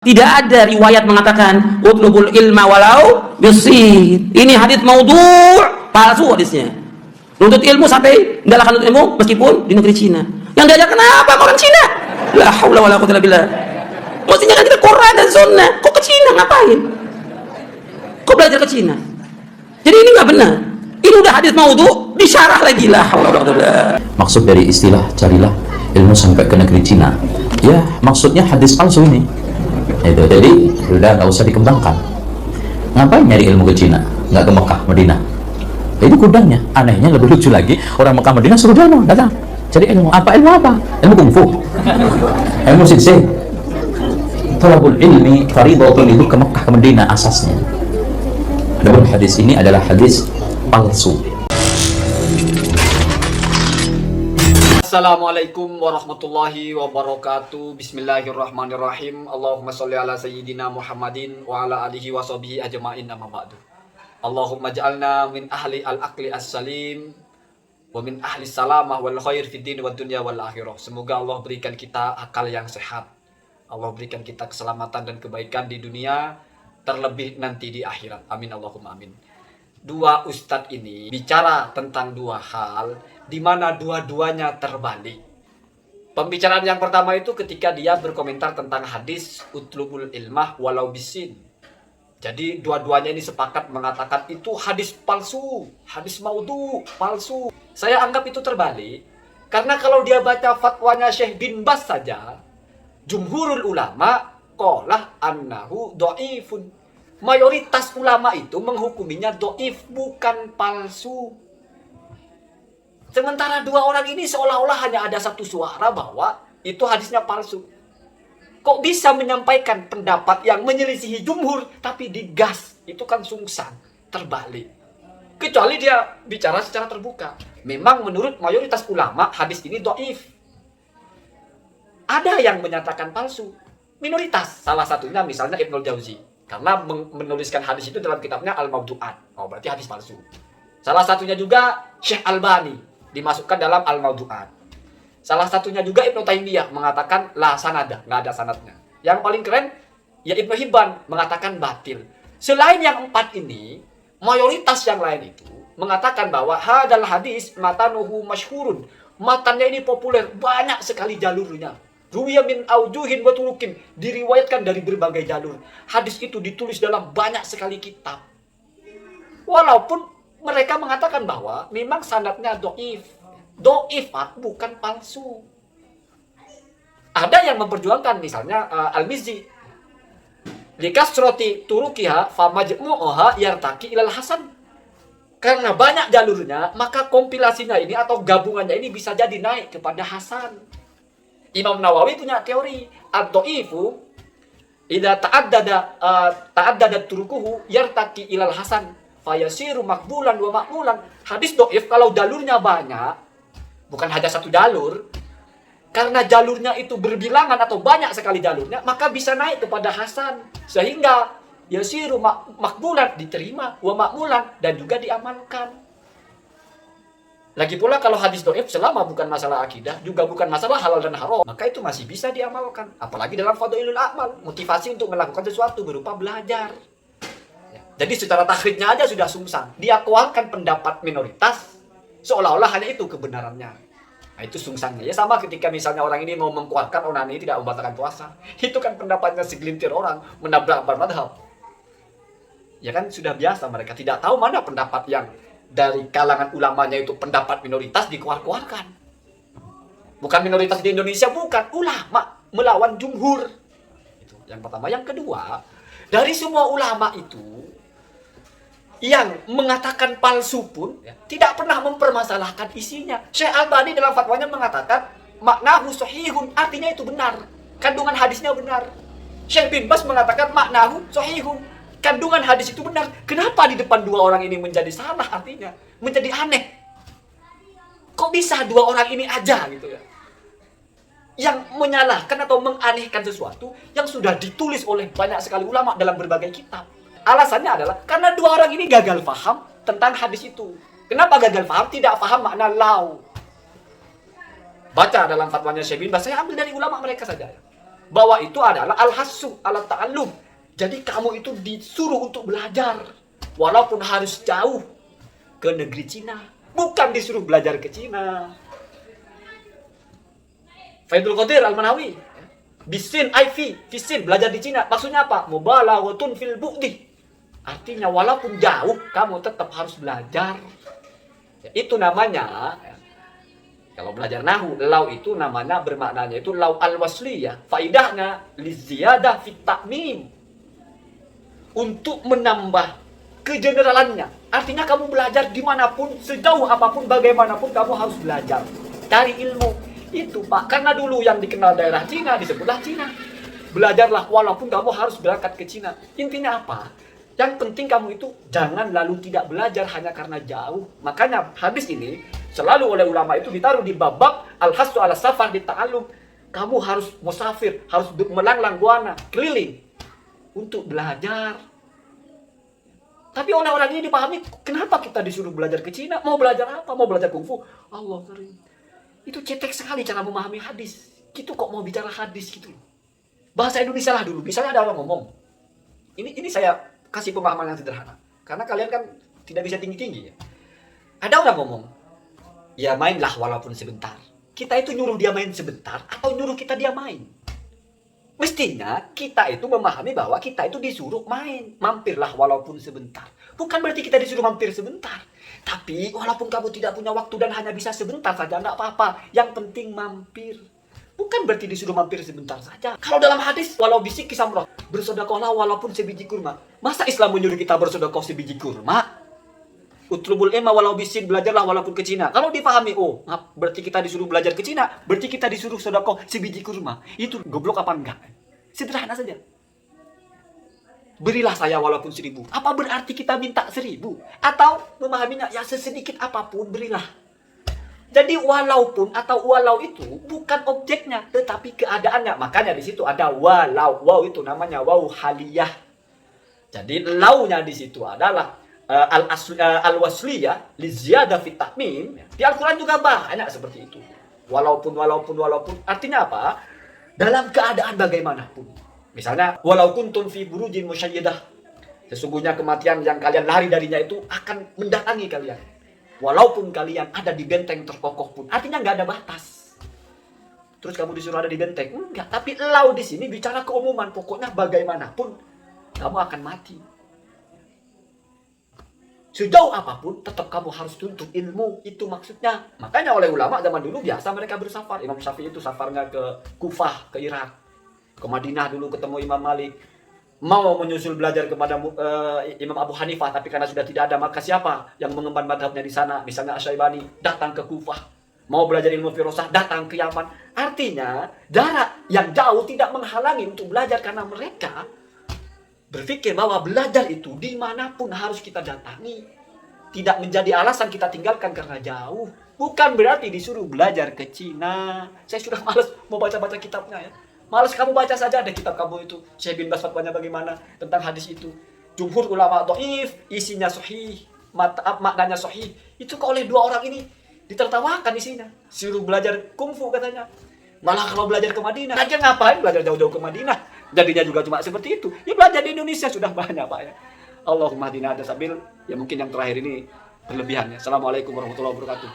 Tidak ada riwayat mengatakan utlubul ilma walau bisin. Ini hadis maudhu', palsu hadisnya. Nuntut ilmu sampai enggak nuntut ilmu meskipun di negeri Cina. Yang diajarkan apa orang Cina? La haula wala quwwata illa billah. Mestinya kan kita Quran dan Sunnah. Kok ke Cina ngapain? Kok belajar ke Cina? Jadi ini nggak benar. Ini udah hadis maudhu', disyarah lagi. La haula wala quwwata illa billah. Maksud dari istilah carilah ilmu sampai ke negeri Cina, ya maksudnya hadis palsu ini. Itu jadi udah nggak usah dikembangkan. Ngapain nyari ilmu ke Cina, nggak ke Mekah, Madinah? Itu gudangnya. Anehnya lebih lucu lagi, orang Mekah Madinah suruh datang cari ilmu apa? Ilmu kungfu, ilmu sihir. Talabul ilmi fardhatun, itu ke Mekah ke Madinah asasnya. Adapun hadis ini adalah hadis palsu. Assalamualaikum warahmatullahi wabarakatuh. Bismillahirrahmanirrahim. Allahumma sholli ala sayyidina Muhammadin wa ala alihi wa sahbihi ajma'in, amma ba'du. Allahumma ja'alna min ahli al-aqli as-salim wa min ahli salamah wal khair fid din wad dunya wal akhirah. Semoga Allah berikan kita akal yang sehat. Allah berikan kita keselamatan dan kebaikan di dunia, terlebih nanti di akhirat. Amin Allahumma amin. Dua ustadz ini bicara tentang dua hal di mana dua-duanya terbalik. Pembicaraan yang pertama itu ketika dia berkomentar tentang hadis utlubul ilmah walau bisin. Jadi dua-duanya ini sepakat mengatakan itu hadis palsu, hadis maudhu, palsu. Saya anggap itu terbalik karena kalau dia baca fatwanya Syekh bin Baz saja, jumhurul ulama qala annahu dhaifun. Mayoritas ulama itu menghukuminya doif, bukan palsu. Sementara dua orang ini seolah-olah hanya ada satu suara bahwa itu hadisnya palsu. Kok bisa menyampaikan pendapat yang menyelisihi jumhur tapi digas? Itu kan sungsan, terbalik. Kecuali dia bicara secara terbuka. Memang menurut mayoritas ulama hadis ini doif. Ada yang menyatakan palsu. Minoritas, salah satunya misalnya Ibnul Jauzi. Karena menuliskan hadis itu dalam kitabnya Al-Mawdu'at. Oh, berarti hadis palsu. Salah satunya juga Syekh Albani dimasukkan dalam Al-Mawdu'at. Salah satunya juga Ibnu Taimiyah mengatakan la sanada, nggak ada sanadnya. Yang paling keren ya Ibnu Hibban mengatakan batil. Selain yang empat ini, mayoritas yang lain itu mengatakan bahwa hadal hadis matanuhu masyhurun. Matannya ini populer, banyak sekali jalurnya. Ruwiya min aujuhin wa turukin, diriwayatkan dari berbagai jalur. Hadis itu ditulis dalam banyak sekali kitab. Walaupun mereka mengatakan bahwa memang sanadnya doif. Doifat bukan palsu. Ada yang memperjuangkan misalnya Al-Mizzi. Likasroti turukiha famajmu'uha yartaki ilal hasan. Karena banyak jalurnya, maka kompilasinya ini atau gabungannya ini bisa jadi naik kepada hasan. Imam Nawawi punya teori ad-dhaifu idza ta'addada turukuhu yartaqi ilal hasan fayasiru makbulan wa makmulan. Hadis dhaif kalau jalurnya banyak, bukan hanya satu jalur, karena jalurnya itu berbilangan atau banyak sekali jalurnya, maka bisa naik kepada hasan sehingga yasiru makbulan, diterima, wa makmulan, dan juga diamalkan. Lagi pula kalau hadis dhaif selama bukan masalah akidah, juga bukan masalah halal dan haram, maka itu masih bisa diamalkan. Apalagi dalam fadhailul a'mal, motivasi untuk melakukan sesuatu berupa belajar. Ya. Jadi secara takhrijnya aja sudah sungsan. Dia keluarkan pendapat minoritas, seolah-olah hanya itu kebenarannya. Nah itu sungsannya. Ya sama ketika misalnya orang ini mau mengkuatkan onani tidak membatalkan puasa. Itu kan pendapatnya segelintir orang, menabrak madhab. Ya kan sudah biasa mereka tidak tahu mana pendapat yang dari kalangan ulamanya itu pendapat minoritas dikeluarkan. Bukan minoritas di Indonesia, bukan. Ulama melawan jumhur. Itu yang pertama. Yang kedua, dari semua ulama itu yang mengatakan palsu pun ya, tidak pernah mempermasalahkan isinya. Syekh Albani dalam fatwanya mengatakan maknahu sahihun, artinya itu benar. Kandungan hadisnya benar. Syekh bin Baz mengatakan maknahu sahihun, kandungan hadis itu benar. Kenapa di depan dua orang ini menjadi salah artinya? Menjadi aneh. Kok bisa dua orang ini aja gitu ya? Yang menyalahkan atau menganehkan sesuatu yang sudah ditulis oleh banyak sekali ulama dalam berbagai kitab. Alasannya adalah karena dua orang ini gagal paham tentang hadis itu. Kenapa gagal paham? Tidak paham makna lau. Baca dalam fatwanya Syekh bin Baz, saya ambil dari ulama mereka saja. bahwa itu adalah al-hassu ala ta'allum. Jadi kamu itu disuruh untuk belajar walaupun harus jauh ke negeri Cina, bukan disuruh belajar ke Cina. Faidul Qadir Al-Manawi, bisin IV, fisin belajar di Cina. Maksudnya apa? Mubalaghatun fil bu'di. Artinya walaupun jauh kamu tetap harus belajar. Ya, itu namanya kalau belajar nahu, lau itu namanya bermaknanya itu lau al-wasliyah. Faidahnya liziyadah fit ta'mim. Untuk menambah kegeneralannya. Artinya kamu belajar dimanapun, sejauh apapun, bagaimanapun kamu harus belajar. Cari ilmu. Itu Pak, karena dulu yang dikenal daerah Cina disebutlah Cina. Belajarlah walaupun kamu harus berangkat ke Cina. Intinya apa? Yang penting kamu itu jangan lalu tidak belajar hanya karena jauh. Makanya hadis ini selalu oleh ulama itu ditaruh di bab al-hassu ala safar di ta'allum. Kamu harus musafir, harus melanglang buana, keliling untuk belajar. Tapi oleh orang ini dipahami, kenapa kita disuruh belajar ke Cina? Mau belajar apa? Mau belajar kungfu? Allah karim. Itu cetek sekali cara memahami hadis. Gitu kok mau bicara hadis gitu. Bahasa Indonesia lah dulu. Misalnya ada orang ngomong. Ini saya kasih pemahaman yang sederhana. Karena kalian kan tidak bisa tinggi-tinggi ya. Ada orang ngomong, ya mainlah walaupun sebentar. Kita itu nyuruh dia main sebentar atau nyuruh kita dia main? Mestinya kita itu memahami bahwa kita itu disuruh main. Mampirlah walaupun sebentar. Bukan berarti kita disuruh mampir sebentar. Tapi walaupun kamu tidak punya waktu dan hanya bisa sebentar saja, enggak apa-apa. Yang penting mampir. Bukan berarti disuruh mampir sebentar saja. Kalau dalam hadis, walau bisik kisamroh, bersedekahlah walaupun sebiji kurma. Masa Islam menyuruh kita bersedekah sebiji kurma? Utlubul ilma walau bisik, belajarlah walaupun ke Cina. Kalau dipahami, oh, berarti kita disuruh belajar ke Cina, berarti kita disuruh sedekah sebiji kurma. Itu goblok apa enggak? Sederhana saja. Berilah saya walaupun 1000. Apa berarti kita minta 1000? Atau memahaminya, ya sesedikit apapun berilah. Jadi walaupun atau walau itu bukan objeknya, tetapi keadaannya. Makanya di situ ada walau. Wow itu namanya waw haliyah. Jadi launya di situ adalah al-wasliyah li ziyadah fit ta'mim. Di Al-Qur'an juga banyak seperti itu. Walaupun artinya apa? Dalam keadaan bagaimanapun. Misalnya walau kuntum fi burujin musyayyidah. Sesungguhnya kematian yang kalian lari darinya itu akan mendatangi kalian. Walaupun kalian ada di benteng terkokoh pun, artinya nggak ada batas. Terus kamu disuruh ada di benteng? Enggak. Tapi lau di sini bicara keumuman. Pokoknya bagaimanapun kamu akan mati. Sejauh apapun tetap kamu harus tuntut ilmu. Itu maksudnya. Makanya oleh ulama zaman dulu biasa mereka bersafar. Imam Syafi'i itu safarnya ke Kufah, ke Irak, ke Madinah dulu ketemu Imam Malik. Mau menyusul belajar kepada Imam Abu Hanifah, tapi karena sudah tidak ada, maka siapa yang mengemban madhabnya di sana? Misalnya Asy-Syaibani datang ke Kufah, mau belajar ilmu firasah datang ke Yaman. Artinya jarak yang jauh tidak menghalangi untuk belajar karena mereka berpikir bahwa belajar itu dimanapun harus kita datangi, tidak menjadi alasan kita tinggalkan karena jauh. Bukan berarti disuruh belajar ke Cina. Saya sudah malas mau baca-baca kitabnya ya. Malas kamu baca saja deh kitab kamu itu. Syekh bin Baz fatwanya bagaimana tentang hadis itu. Jumhur ulama dhaif, isinya sahih, maknanya sahih. Itu kok oleh dua orang ini ditertawakan isinya. Suruh belajar kungfu katanya. Malah kalau belajar ke Madinah, aja ngapain belajar jauh-jauh ke Madinah? Jadinya juga cuma seperti itu. Ya belajar di Indonesia sudah banyak Pak ya. Allahumma hadina ada sabil. Ya mungkin yang terakhir ini berlebihannya. Assalamualaikum warahmatullahi wabarakatuh.